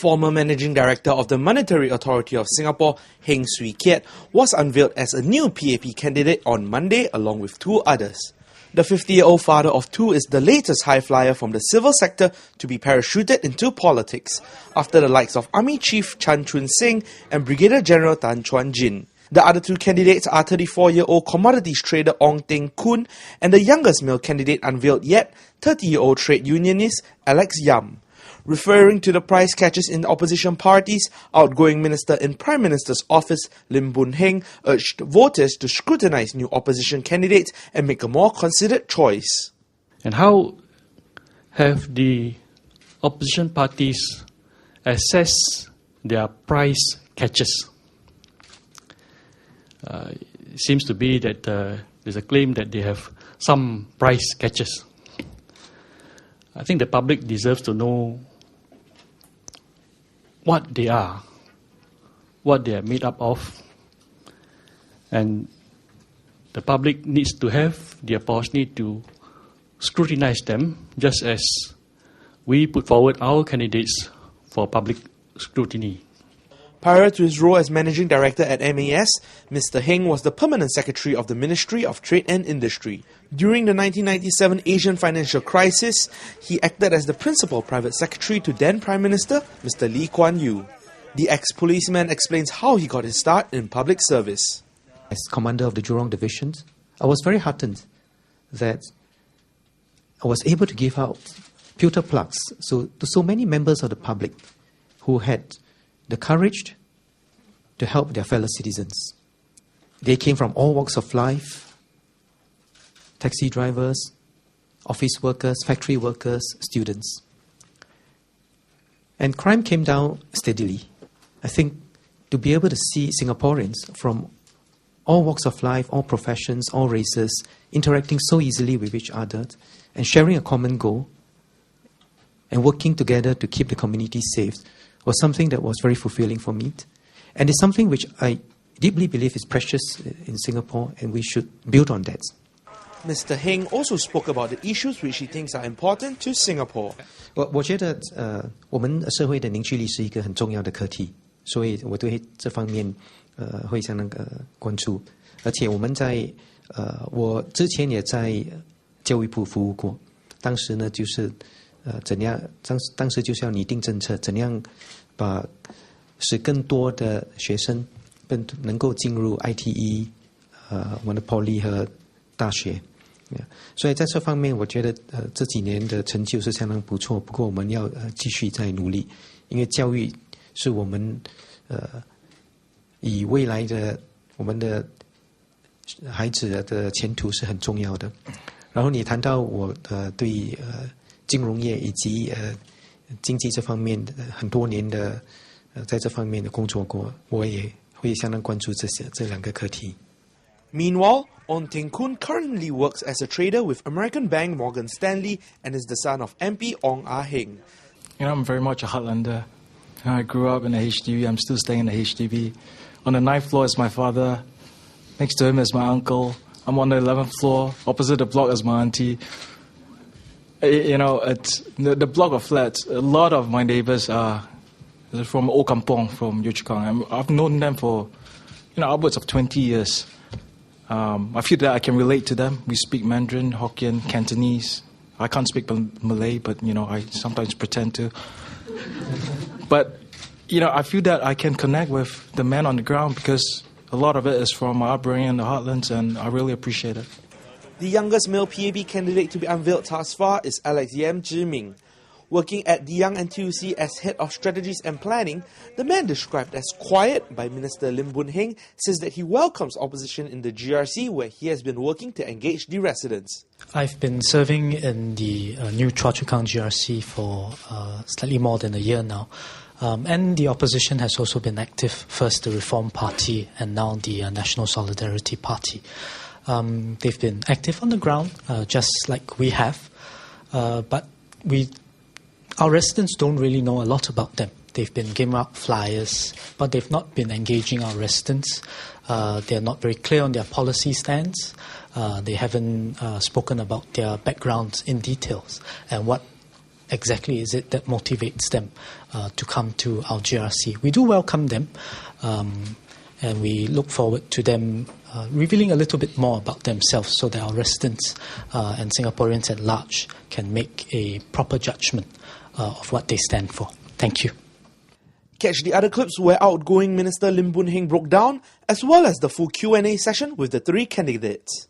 Former Managing Director of the Monetary Authority of Singapore, Heng Swee Kiat, was unveiled as a new PAP candidate on Monday along with two others. The 50-year-old father of two is the latest high flyer from the civil sector to be parachuted into politics, after the likes of Army Chief Chan Chun Sing and Brigadier General Tan Chuan Jin. The other two candidates are 34-year-old commodities trader Ong Teng Koon and the youngest male candidate unveiled yet, 30-year-old trade unionist Alex Yam. Referring to the price catchers in the opposition parties, outgoing Minister in Prime Minister's office Lim Boon Heng urged voters to scrutinise new opposition candidates and make a more considered choice. And how have the opposition parties assessed their price catchers? It seems to be that there's a claim that they have some price catchers. I think the public deserves to know what they are made up of, and the public needs to have the opportunity to scrutinize them, just as we put forward our candidates for public scrutiny. Prior to his role as Managing Director at MAS, Mr. Heng was the Permanent Secretary of the Ministry of Trade and Industry. During the 1997 Asian financial crisis, he acted as the Principal Private Secretary to then Prime Minister, Mr. Lee Kuan Yew. The ex-policeman explains how he got his start in public service. As Commander of the Jurong Division, I was very heartened that I was able to give out pewter plugs to so many members of the public who had the courage to help their fellow citizens. They came from all walks of life: taxi drivers, office workers, factory workers, students. And crime came down steadily. I think to be able to see Singaporeans from all walks of life, all professions, all races, interacting so easily with each other and sharing a common goal and working together to keep the community safe was something that was very fulfilling for me. And it's something which I deeply believe is precious in Singapore, and we should build on that. Mr. Heng also spoke about the issues which he thinks are important to Singapore. 我觉得我们社会的凝聚力是一个很重要的课题，所以我对这方面会相当关注。而且我们在我之前也在教育部服务过，当时呢就是怎样当时就是要拟定政策，怎样使更多的学生能够进入 ITE 我们的 Poly 和大学。所以在这方面我觉得这几年的成就是相当不错，不过我们要继续再努力，因为教育是我们以未来的我们的孩子的前途是很重要的。然后你谈到我对金融业以及经济这方面的很多年的在这方面的工作过，我也会相当关注这两个课题。Meanwhile, Ong Teng Koon currently works as a trader with American bank Morgan Stanley and is the son of MP Ong Ah Heng. You know, I'm very much a heartlander. I grew up in a HDB. I'm still staying in the HDB. On the 9th floor is my father. Next to him is my uncle. I'm on the 11th floor. Opposite the block is my auntie. You know, it's the block of flats. A lot of my neighbors are from Old Kampong, from Yio Chu Kang. I've known them for, upwards of 20 years. I feel that I can relate to them. We speak Mandarin, Hokkien, Cantonese. I can't speak Malay, but, I sometimes pretend to. But, I feel that I can connect with the men on the ground because a lot of it is from my upbringing in the heartlands, and I really appreciate it. The youngest male PAP candidate to be unveiled thus far is Alex Yam Zhiming. Working at the Young NTUC as Head of Strategies and Planning, the man described as quiet by Minister Lim Boon Heng says that he welcomes opposition in the GRC where he has been working to engage the residents. I've been serving in the new Choa Chu Kang GRC for slightly more than a year now. And the opposition has also been active, first the Reform Party and now the National Solidarity Party. They've been active on the ground, just like we have, but our residents don't really know a lot about them. They've been giving out flyers, but they've not been engaging our residents. They're not very clear on their policy stance. They haven't spoken about their backgrounds in details and what exactly is it that motivates them to come to our GRC. We do welcome them, and we look forward to them revealing a little bit more about themselves so that our residents and Singaporeans at large can make a proper judgment of what they stand for. Thank you. Catch the other clips where outgoing Minister Lim Boon Heng broke down, as well as the full Q&A session with the three candidates.